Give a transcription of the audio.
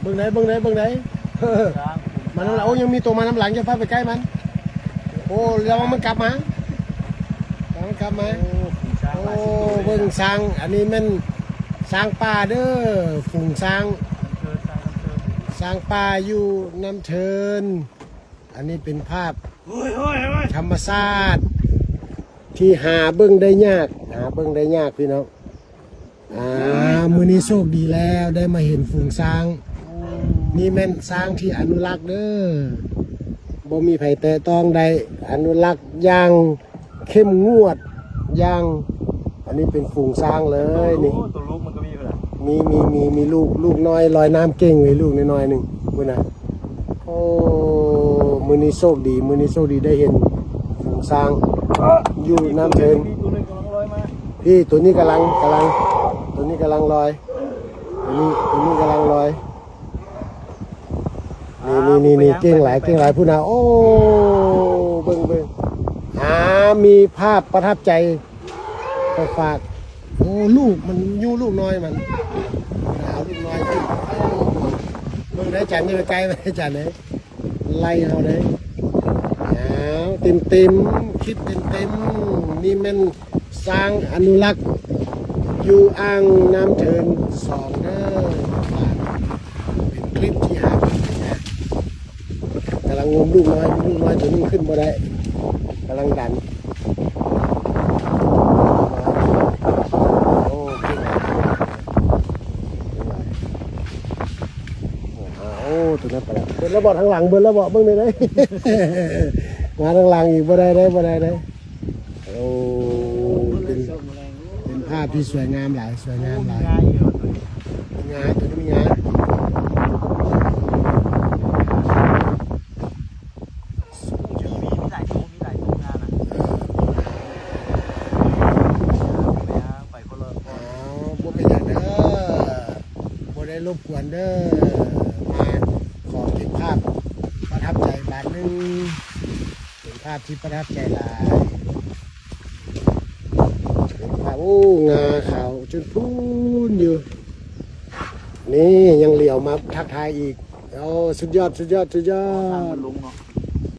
บิ่งไหนมันโอ้ยังมีตัวมาน้ำหลังจะพาไปใกล้มันโอ้แล้วมันกลับมาโอ้เบิ่งสร้างอันนี้มันสร้างป่าเด้อฝูงสร้างป่าอยู่น้ำเทินอันนี้เป็นภาพธรรมชาติที่หาเบิ่งได้ยากพี่น้องมื้อนี้โชคดีแล้วได้มาเห็นฝูงช้างนี่แม่นช้างที่อนุรักษ์เด้อบ่มีไผแตะต้องได้อนุรักษ์อย่างเข้มงวดอย่างอันนี้เป็นฝูงช้างเลยนี่ตัวลูกมันก็มีเลยมีลูกน้อยลอยน้ำเก่งไว้ลูกน้อยๆหนึ่งพุ่นนะโอ้มื้อนี้โชคดีได้เห็นฝูงช้างอยู่น้ำเทินพี่ตัวนี้กำลังลอยตัวนี้กำลังลอยนี่เก่งหลายผู้นาโอ้เบิ่งมีภาพประทับใจไปฝากโอ้ลูกมันยู่ลูกน้อยมันเอาลูกน้อยขึ้นเบิ่งได้จันนี่ไปไกลไปจันเลยไล่เอาเลยเต็มคิดเต็มนี่มันสร้างอนุรักษ์อยู่อ่างน้ำเทิน2เด้อเป็นคลิปที่หาดูนะกำลังงมลูกน้อยตัวนี้ขึ้นมาได้กำลังดันโอ้เก่งโอ้ตัวนั้นไปแล้วเบิ้ลระเบิดทางหลังเบิ้ลระเบิดเบิ้งเลยมาทางหลังอีกบ่ได้โอ้เป็นภาพที่สวยงามหลายงาตัวนี้มีงารบกวนเด้อมาขอเก็บภาพประทับใจบาทนึงเป็นภาพที่ประทับใจหลายเป็นภาพโอ้งาขาวจนพูนอยู่นี่ยังเหลียวมาทักทายอีกโอ้สุดยอด